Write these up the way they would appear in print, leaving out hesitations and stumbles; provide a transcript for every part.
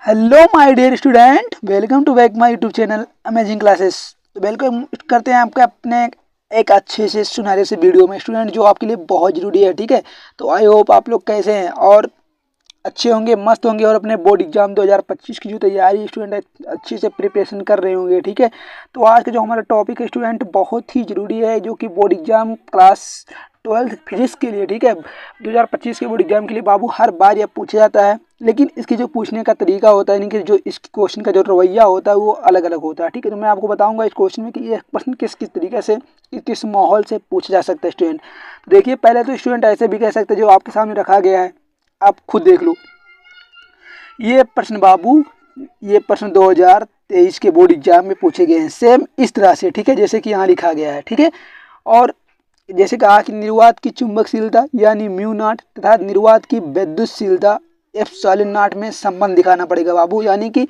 Hello my dear student, welcome to back my YouTube channel amazing classes. तो welcome करते हैं आपके अपने एक अच्छे से सुनहरे से वीडियो में स्टूडेंट, जो आपके लिए बहुत ज़रूरी है। ठीक है, तो आई होप आप लोग कैसे हैं और अच्छे होंगे, मस्त होंगे और अपने बोर्ड एग्जाम 2025 की जो तैयारी स्टूडेंट अच्छे से प्रिपरेशन कर रहे होंगे। ठीक है, तो आज का जो हमारा टॉपिक है स्टूडेंट बहुत ही ज़रूरी है, जो कि बोर्ड एग्जाम क्लास 12 फिजिक्स के लिए। ठीक है, 2025 के बोर्ड एग्जाम के लिए बाबू हर बार यह पूछा जाता है, लेकिन इसके जो पूछने का तरीका होता है, यानी कि जो इस क्वेश्चन का जो रवैया होता है वो अलग अलग होता है। ठीक है, तो मैं आपको बताऊंगा इस क्वेश्चन में कि यह प्रश्न किस किस तरीके से किस माहौल से पूछा जा सकता है स्टूडेंट। तो देखिए, पहले तो स्टूडेंट ऐसे भी कह सकते हैं, जो आपके सामने रखा गया है आप खुद देख लो। ये प्रश्न बाबू, ये प्रश्न 2023 के बोर्ड एग्जाम में पूछे गए हैं सेम इस तरह से। ठीक है, जैसे कि यहाँ लिखा गया है। ठीक है, और जैसे कहा कि निर्वात की चुंबकशीलता यानी म्यू नॉट तथा निर्वात की विद्युतशीलता एप्सिलॉन नॉट में संबंध दिखाना पड़ेगा बाबू, यानी कि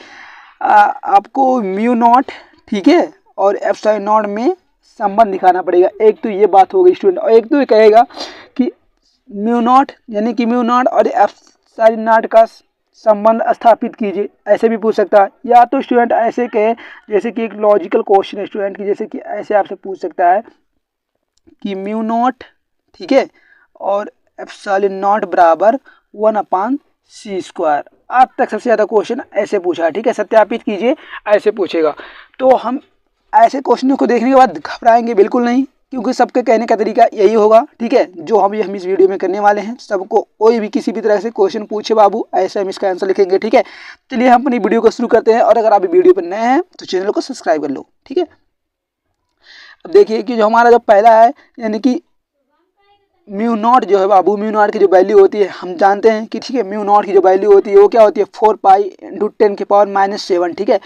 आपको म्यू नॉट, ठीक है, और एप्सिलॉन नॉट में संबंध दिखाना पड़ेगा। एक तो ये बात हो गई स्टूडेंट, और एक तो ये कहेगा कि म्यू नॉट यानी कि म्यू नॉट और एप्सिलॉन नॉट का संबंध स्थापित कीजिए, ऐसे भी पूछ सकता है। या तो स्टूडेंट ऐसे कहे, जैसे कि एक लॉजिकल क्वेश्चन है स्टूडेंट की, जैसे कि ऐसे आपसे पूछ सकता है कि म्यू नॉट, ठीक है, और एप्सिलॉन नॉट बराबर 1/c²। आज तक सबसे ज़्यादा क्वेश्चन ऐसे पूछा है। ठीक है, सत्यापित कीजिए, ऐसे पूछेगा। तो हम ऐसे क्वेश्चनों को देखने के बाद घबराएंगे बिल्कुल नहीं, क्योंकि सबके कहने का तरीका यही होगा। ठीक है, जो हम इस वीडियो में करने वाले हैं, सबको कोई भी किसी भी तरह से क्वेश्चन पूछे बाबू, ऐसे हम इसका आंसर लिखेंगे। ठीक है, चलिए हम अपनी वीडियो को शुरू करते हैं, और अगर आप वीडियो पर नए हैं तो चैनल को सब्सक्राइब कर लो। ठीक है, अब देखिए कि जो हमारा जो पहला है, यानी कि म्यू नॉट जो है बाबू, म्यू नॉट की जो वैल्यू होती है हम जानते हैं कि, ठीक है, म्यू नॉट की जो वैल्यू होती है वो क्या होती है, 4π×10⁻⁷ ठीक है,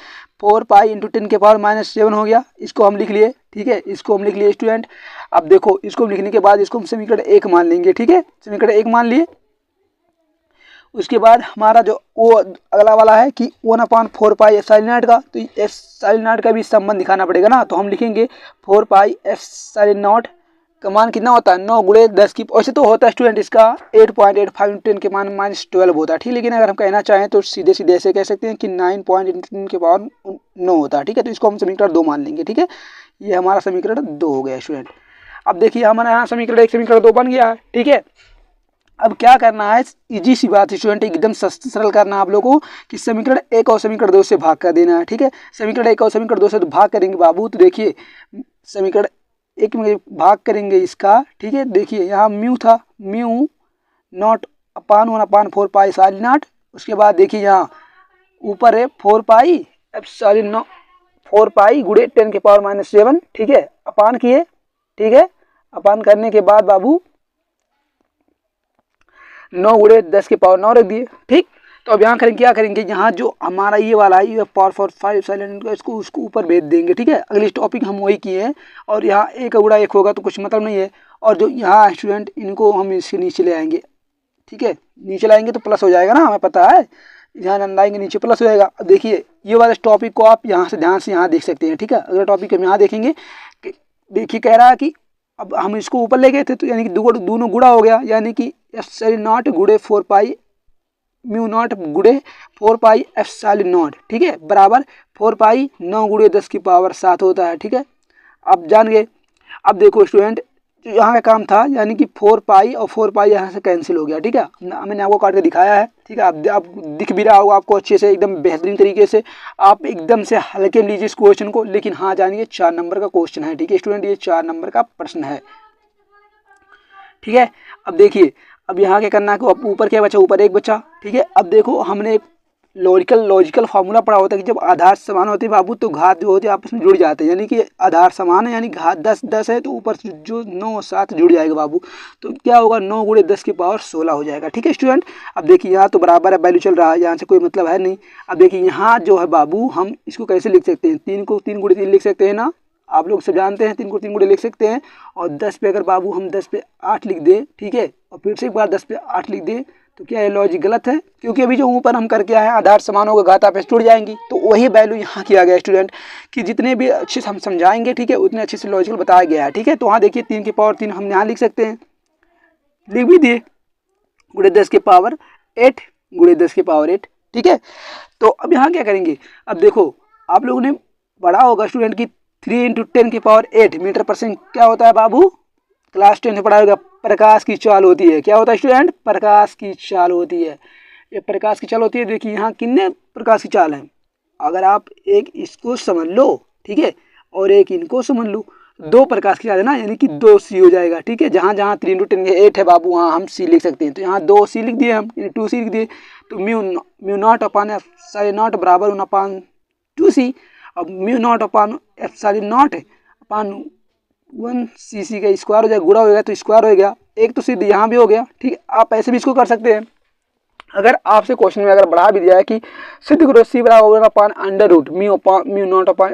4π×10⁻⁷ हो गया। इसको हम लिख लिए। ठीक है, इसको हम लिख लिए स्टूडेंट। अब देखो, इसको लिखने के बाद इसको हम समीकरण 1 मान लेंगे। ठीक है, समीकरण 1 मान लिए। उसके बाद हमारा जो वो अगला वाला है कि 1/4π∈0 का, तो एप्सिलॉन का भी संबंध दिखाना पड़ेगा ना, तो हम लिखेंगे 4π∈0 का मान कितना होता है, 9 × 10 की। वैसे तो होता है स्टूडेंट इसका 8.85 × 10 के मान -12 होता है। ठीक है, लेकिन अगर हम कहना चाहें तो सीधे सीधे ऐसे कह सकते हैं कि 9.10 के पावर 9 होता है। ठीक है, तो इसको हम समीकरण 2 मान लेंगे। ठीक है, ये हमारा समीकरण 2 हो गया स्टूडेंट। अब देखिए, हमारे यहाँ समीकरण 1 समीकरण 2 बन गया है। ठीक है, अब क्या करना है, इजी सी बात है स्टूडेंट, एकदम सरल करना है आप लोगों को कि समीकरण 1 और समीकरण 2 से भाग कर देना है। ठीक है, समीकरण 1 और समीकरण 2 से तो भाग करेंगे बाबू, तो देखिए समीकरण 1 में भाग करेंगे इसका। ठीक है, देखिए यहाँ म्यू था, म्यू नॉट अपान 1/4π∈0। उसके बाद देखिए यहाँ ऊपर है 4π∈0, 4π × 10⁻⁷। ठीक है, अपान किए। ठीक है, अपान करने के बाद बाबू 9 × 10⁻⁹ रख दिए। ठीक, तो अब यहाँ करेंगे, क्या करेंगे, यहाँ जो हमारा ये वाला है ये पावर 4π∈0 का, इसको उसको ऊपर भेज देंगे। ठीक है, अगली टॉपिक हम वही किए हैं, और यहाँ 1 होगा तो कुछ मतलब नहीं है। और जो यहाँ स्टूडेंट, इनको हम इसके नीचे ले आएंगे। ठीक है, नीचे लाएंगे तो प्लस हो जाएगा ना, हमें पता है, यहाँ लाएंगे नीचे प्लस हो जाएगा। अब देखिए ये वाले टॉपिक को आप यहाँ से ध्यान से यहाँ देख सकते हैं। ठीक है, अगला टॉपिक हम यहाँ देखेंगे। देखिए कह रहा है कि अब हम इसको ऊपर ले गए थे, तो यानी कि दोनों गुणा हो गया, यानी कि एप्सिलॉन नॉट गुणे 4π म्यू नॉट गुणे 4π∈0। ठीक है, बराबर 4π 9 × 10⁻⁷ होता है। ठीक है, अब जान गए। अब देखो स्टूडेंट, जो यहाँ का काम था, यानी कि 4π और 4π यहाँ से कैंसिल हो गया। ठीक है, मैंने आपको काट के दिखाया है। ठीक है, आप दिख भी रहा होगा आपको अच्छे से, एकदम बेहतरीन तरीके से। आप एकदम से हल्के में लीजिए इस क्वेश्चन को, लेकिन हाँ जानिए 4 नंबर का क्वेश्चन है। ठीक है स्टूडेंट, ये 4 नंबर का प्रश्न है। ठीक है, अब देखिए, अब यहाँ क्या करना है, अब ऊपर क्या बचा, ऊपर 1 बचा। ठीक है, अब देखो हमने एक लॉजिकल फार्मूला पढ़ा होता है कि जब आधार समान होते हैं बाबू, तो घात जो होते हैं आपस में जुड़ जाते हैं, यानी कि आधार समान है, यानी घात 10 है, तो ऊपर जो 9 7 जुड़ जाएगा बाबू, तो क्या होगा, 9 × 10⁻16 हो जाएगा। ठीक है स्टूडेंट, अब देखिए यहाँ तो बराबर है, वैल्यू चल रहा है, यहाँ से कोई मतलब है नहीं। अब देखिए यहाँ जो है बाबू, हम इसको कैसे लिख सकते हैं, 3 को 3 × 3 लिख सकते हैं ना, आप लोग सब जानते हैं 3 को 3 गुणे लिख सकते हैं। और 10 पे अगर बाबू हम 10 पे 8 लिख दें, ठीक है, और फिर से एक बार 10 पे 8 लिख दें, तो क्या ये लॉजिक गलत है, क्योंकि अभी जो ऊपर हम करके आए हैं आधार समान होगा, घात आपस जुड़ जाएंगी, तो वही वैल्यू यहाँ किया गया स्टूडेंट, कि जितने भी अच्छे से हम समझाएंगे, ठीक है, उतने अच्छे से लॉजिकल बताया गया है। ठीक है, तो वहाँ देखिए 3 की पावर 3 हम यहाँ लिख सकते हैं, लिख भी दिए, × 10⁸ × 10⁸ ठीक है। तो अब यहाँ क्या करेंगे, अब देखो आप लोगों ने पढ़ा होगा स्टूडेंट की 3 × 10⁸ मीटर पर सेकंड क्या होता है बाबू, क्लास 10 में पढ़ा होगा, प्रकाश की चाल होती है। क्या होता है स्टूडेंट, प्रकाश की चाल होती है। ये प्रकाश की चाल होती है। देखिए यहाँ कितने प्रकाश की चाल है, अगर आप एक इसको समझ लो, ठीक है, और एक इनको समझ लो, 2 प्रकाश की चाल है ना, यानी कि 2 सी हो जाएगा। ठीक है, जहाँ जहाँ 3 × 10⁸ है बाबू, वहाँ हम सी लिख सकते हैं। तो यहाँ 2 सी लिख दिए हम, 2 सी लिख दिए। तो mu naught upon epsilon not बराबर 1/2c। अब mu naught upon epsilon not upon 1cc का स्क्वायर हो जाएगा, गुणा हो गया तो स्क्वायर हो गया। एक तो सिद्ध यहाँ भी हो गया। ठीक है, आप ऐसे भी इसको कर सकते हैं। अगर आपसे क्वेश्चन में अगर बढ़ा भी दिया है कि सिद्ध करो c बराबर अपान अंडर रूट म्यू नॉट अपान